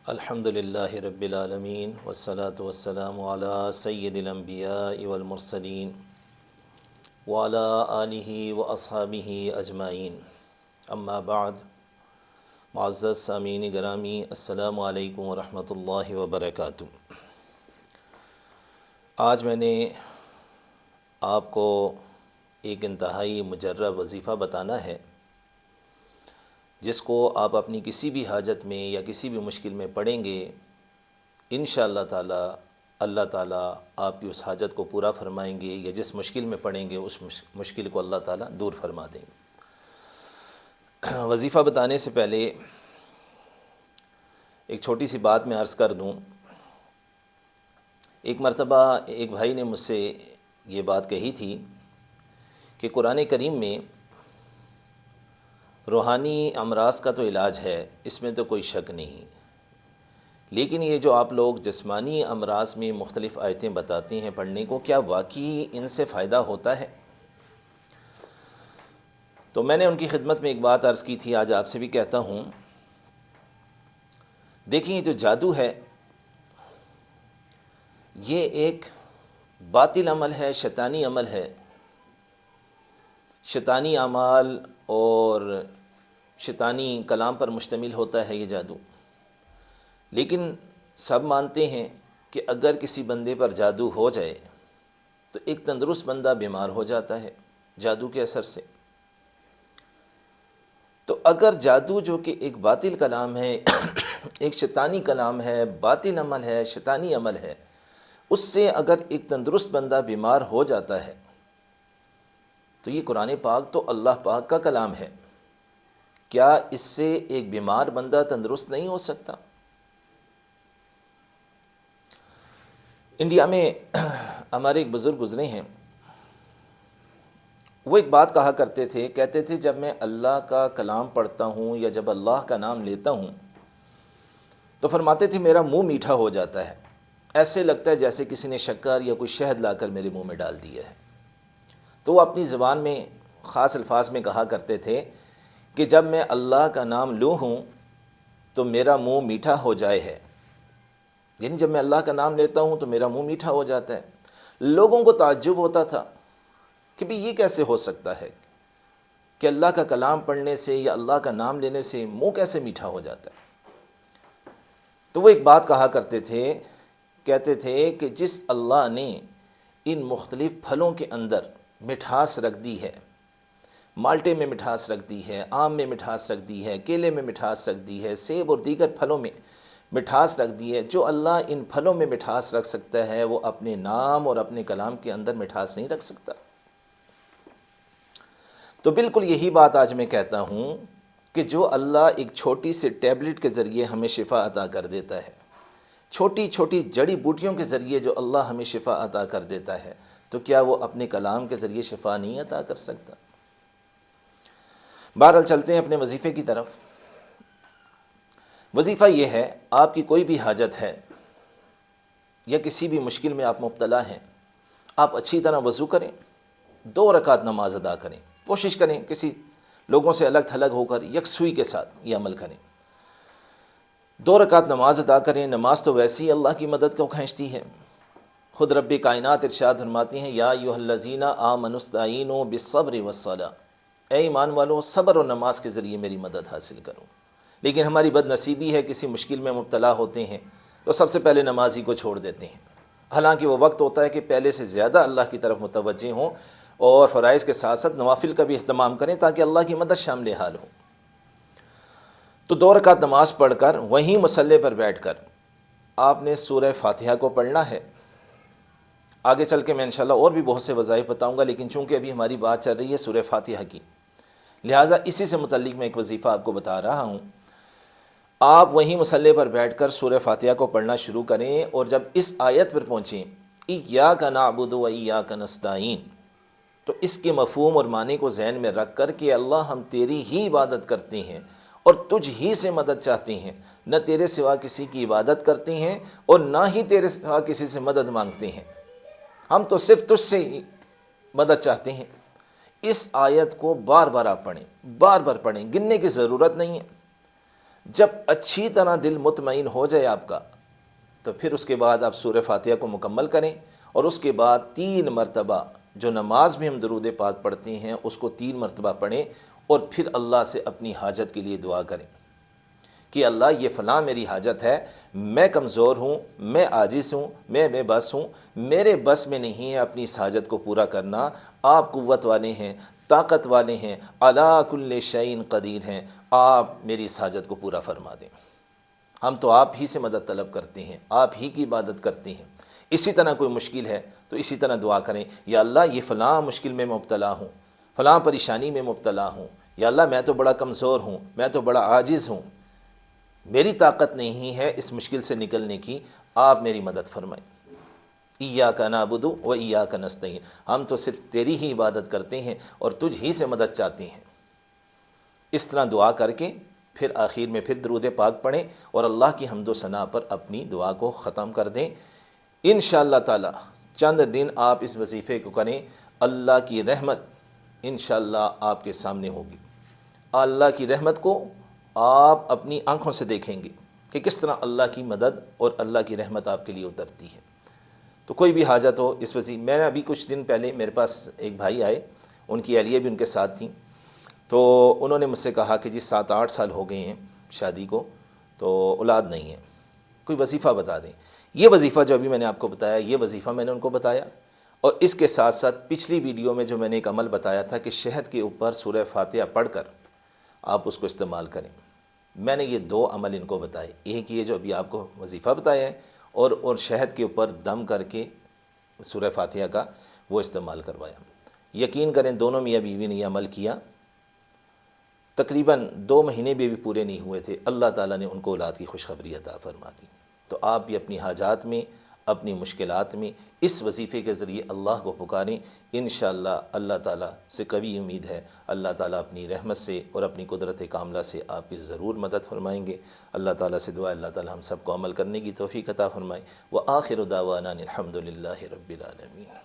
الحمد للہ رب العالمین والصلاة والسلام علی سید الانبیاء والمرسلین وعلی آلہ واصحابہ اجمعین، اما بعد۔ معزز سامعین گرامی، السلام علیکم ورحمۃ اللہ وبرکاتہ۔ آج میں نے آپ کو ایک انتہائی مجرب وظیفہ بتانا ہے، جس کو آپ اپنی کسی بھی حاجت میں یا کسی بھی مشکل میں پڑھیں گے، انشاءاللہ تعالی اللہ تعالیٰ آپ کی اس حاجت کو پورا فرمائیں گے، یا جس مشکل میں پڑھیں گے اس مشکل کو اللہ تعالیٰ دور فرما دیں گے۔ وظیفہ بتانے سے پہلے ایک چھوٹی سی بات میں عرض کر دوں۔ ایک مرتبہ ایک بھائی نے مجھ سے یہ بات کہی تھی کہ قرآن کریم میں روحانی امراض کا تو علاج ہے، اس میں تو کوئی شک نہیں، لیکن یہ جو آپ لوگ جسمانی امراض میں مختلف آیتیں بتاتے ہیں پڑھنے کو، کیا واقعی ان سے فائدہ ہوتا ہے؟ تو میں نے ان کی خدمت میں ایک بات عرض کی تھی، آج آپ سے بھی کہتا ہوں۔ دیکھیں، یہ جو جادو ہے یہ ایک باطل عمل ہے، شیطانی عمل ہے۔ شیطانی اعمال اور شیطانی کلام پر مشتمل ہوتا ہے یہ جادو، لیکن سب مانتے ہیں کہ اگر کسی بندے پر جادو ہو جائے تو ایک تندرست بندہ بیمار ہو جاتا ہے جادو کے اثر سے۔ تو اگر جادو جو کہ ایک باطل کلام ہے، ایک شیطانی کلام ہے، باطل عمل ہے، شیطانی عمل ہے، اس سے اگر ایک تندرست بندہ بیمار ہو جاتا ہے تو یہ قرآن پاک تو اللہ پاک کا کلام ہے، کیا اس سے ایک بیمار بندہ تندرست نہیں ہو سکتا؟ انڈیا میں ہمارے ایک بزرگ گزرے ہیں، وہ ایک بات کہا کرتے تھے، کہتے تھے جب میں اللہ کا کلام پڑھتا ہوں یا جب اللہ کا نام لیتا ہوں تو فرماتے تھے میرا منہ میٹھا ہو جاتا ہے، ایسے لگتا ہے جیسے کسی نے شکر یا کوئی شہد لا کر میرے منہ میں ڈال دیا ہے۔ تو وہ اپنی زبان میں خاص الفاظ میں کہا کرتے تھے کہ جب میں اللہ کا نام لوں ہوں تو میرا منہ میٹھا ہو جائے ہے، یعنی جب میں اللہ کا نام لیتا ہوں تو میرا منہ میٹھا ہو جاتا ہے۔ لوگوں کو تعجب ہوتا تھا کہ بھی یہ کیسے ہو سکتا ہے کہ اللہ کا کلام پڑھنے سے یا اللہ کا نام لینے سے منہ کیسے میٹھا ہو جاتا ہے؟ تو وہ ایک بات کہا کرتے تھے، کہتے تھے کہ جس اللہ نے ان مختلف پھلوں کے اندر مٹھاس رکھ دی ہے، مالٹے میں مٹھاس رکھ دی ہے، آم میں مٹھاس رکھ دی ہے، کیلے میں مٹھاس رکھ دی ہے، سیب اور دیگر پھلوں میں مٹھاس رکھ دی ہے، جو اللہ ان پھلوں میں مٹھاس رکھ سکتا ہے وہ اپنے نام اور اپنے کلام کے اندر مٹھاس نہیں رکھ سکتا۔ تو بالکل یہی بات آج میں کہتا ہوں کہ جو اللہ ایک چھوٹی سے ٹیبلٹ کے ذریعے ہمیں شفا عطا کر دیتا ہے، چھوٹی چھوٹی جڑی بوٹیوں کے ذریعے جو اللہ ہمیں شفا عطا کر دیتا ہے، تو کیا وہ اپنے کلام کے ذریعے شفا نہیں عطا کر سکتا؟ بہرحال چلتے ہیں اپنے وظیفے کی طرف۔ وظیفہ یہ ہے، آپ کی کوئی بھی حاجت ہے یا کسی بھی مشکل میں آپ مبتلا ہیں، آپ اچھی طرح وضو کریں، 2 رکعت نماز ادا کریں، کوشش کریں کسی لوگوں سے الگ تھلگ ہو کر یکسوئی کے ساتھ یہ عمل کریں، 2 رکعت نماز ادا کریں۔ نماز تو ویسے ہی اللہ کی مدد کو کھینچتی ہے، خود رب کائنات ارشاد فرماتی ہیں، یا ایھا الذین آمنوا استعینوا بالصبر والصلاۃ، اے ایمان والو صبر اور نماز کے ذریعے میری مدد حاصل کرو۔ لیکن ہماری بد نصیبی ہے، کسی مشکل میں مبتلا ہوتے ہیں تو سب سے پہلے نماز ہی کو چھوڑ دیتے ہیں، حالانکہ وہ وقت ہوتا ہے کہ پہلے سے زیادہ اللہ کی طرف متوجہ ہوں اور فرائض کے ساتھ ساتھ نوافل کا بھی اہتمام کریں تاکہ اللہ کی مدد شامل حال ہو۔ تو 2 رکعت نماز پڑھ کر وہیں مصلی پر بیٹھ کر آپ نے سورہ فاتحہ کو پڑھنا ہے۔ آگے چل کے میں انشاءاللہ اور بھی بہت سے وظائف بتاؤں گا، لیکن چونکہ ابھی ہماری بات چل رہی ہے سورہ فاتحہ کی، لہٰذا اسی سے متعلق میں ایک وظیفہ آپ کو بتا رہا ہوں۔ آپ وہیں مصلی پر بیٹھ کر سورہ فاتحہ کو پڑھنا شروع کریں، اور جب اس آیت پر پہنچیں ایاک نعبد و ایاک نستعین، تو اس کے مفہوم اور معنی کو ذہن میں رکھ کر کہ اللہ ہم تیری ہی عبادت کرتے ہیں اور تجھ ہی سے مدد چاہتے ہیں، نہ تیرے سوا کسی کی عبادت کرتے ہیں اور نہ ہی تیرے سوا کسی سے مدد مانگتے ہیں، ہم تو صرف تجھ سے ہی مدد چاہتے ہیں۔ اس آیت کو بار بار آپ پڑھیں، بار بار پڑھیں، گننے کی ضرورت نہیں ہے۔ جب اچھی طرح دل مطمئن ہو جائے آپ کا، تو پھر اس کے بعد آپ سورہ فاتحہ کو مکمل کریں، اور اس کے بعد 3 مرتبہ جو نماز میں ہم درود پاک پڑھتے ہیں اس کو 3 مرتبہ پڑھیں، اور پھر اللہ سے اپنی حاجت کے لیے دعا کریں کہ اللہ یہ فلاں میری حاجت ہے، میں کمزور ہوں، میں عاجز ہوں، میں بے بس ہوں، میرے بس میں نہیں ہے اپنی اس حاجت کو پورا کرنا، آپ قوت والے ہیں، طاقت والے ہیں، علی کل شیء قدیر ہیں، آپ میری اس حاجت کو پورا فرما دیں۔ ہم تو آپ ہی سے مدد طلب کرتے ہیں، آپ ہی کی عبادت کرتے ہیں۔ اسی طرح کوئی مشکل ہے تو اسی طرح دعا کریں، یا اللہ یہ فلاں مشکل میں مبتلا ہوں، فلاں پریشانی میں مبتلا ہوں، یا اللہ میں تو بڑا کمزور ہوں، میں تو بڑا عاجز ہوں، میری طاقت نہیں ہے اس مشکل سے نکلنے کی، آپ میری مدد فرمائیں۔ ایاک نعبد و ایاک نستعین، ہم تو صرف تیری ہی عبادت کرتے ہیں اور تجھ ہی سے مدد چاہتے ہیں۔ اس طرح دعا کر کے پھر آخر میں پھر درود پاک پڑھیں اور اللہ کی حمد و ثنا پر اپنی دعا کو ختم کر دیں۔ انشاءاللہ تعالی چند دن آپ اس وظیفے کو کریں، اللہ کی رحمت انشاءاللہ آپ کے سامنے ہوگی۔ اللہ کی رحمت کو آپ اپنی آنکھوں سے دیکھیں گے کہ کس طرح اللہ کی مدد اور اللہ کی رحمت آپ کے لیے اترتی ہے۔ تو کوئی بھی حاجت ہو اس وجہ، میں نے ابھی کچھ دن پہلے میرے پاس ایک بھائی آئے، ان کی اہلیہ بھی ان کے ساتھ تھیں، تو انہوں نے مجھ سے کہا کہ جی 7-8 سال ہو گئے ہیں شادی کو، تو اولاد نہیں ہے، کوئی وظیفہ بتا دیں۔ یہ وظیفہ جو ابھی میں نے آپ کو بتایا، یہ وظیفہ میں نے ان کو بتایا، اور اس کے ساتھ ساتھ پچھلی ویڈیو میں جو میں نے ایک عمل بتایا تھا کہ شہد کے اوپر سورہ فاتحہ پڑھ کر آپ اس کو استعمال کریں، میں نے یہ 2 عمل ان کو بتائے، ایک یہ جو ابھی آپ کو وظیفہ بتایا ہے، اور شہد کے اوپر دم کر کے سورہ فاتحہ کا وہ استعمال کروایا۔ یقین کریں دونوں میاں بیوی نے یہ عمل کیا، تقریباً 2 مہینے بھی پورے نہیں ہوئے تھے، اللہ تعالیٰ نے ان کو اولاد کی خوشخبری عطا فرما دی۔ تو آپ بھی اپنی حاجات میں، اپنی مشکلات میں اس وظیفے کے ذریعے اللہ کو پکاریں، انشاءاللہ اللہ تعالیٰ سے قوی امید ہے، اللہ تعالیٰ اپنی رحمت سے اور اپنی قدرت کاملہ سے آپ کی ضرور مدد فرمائیں گے۔ اللہ تعالیٰ سے دعا اللہ تعالیٰ ہم سب کو عمل کرنے کی توفیق عطا فرمائے۔ وآخر دعوانا الحمد للہ رب العالمین۔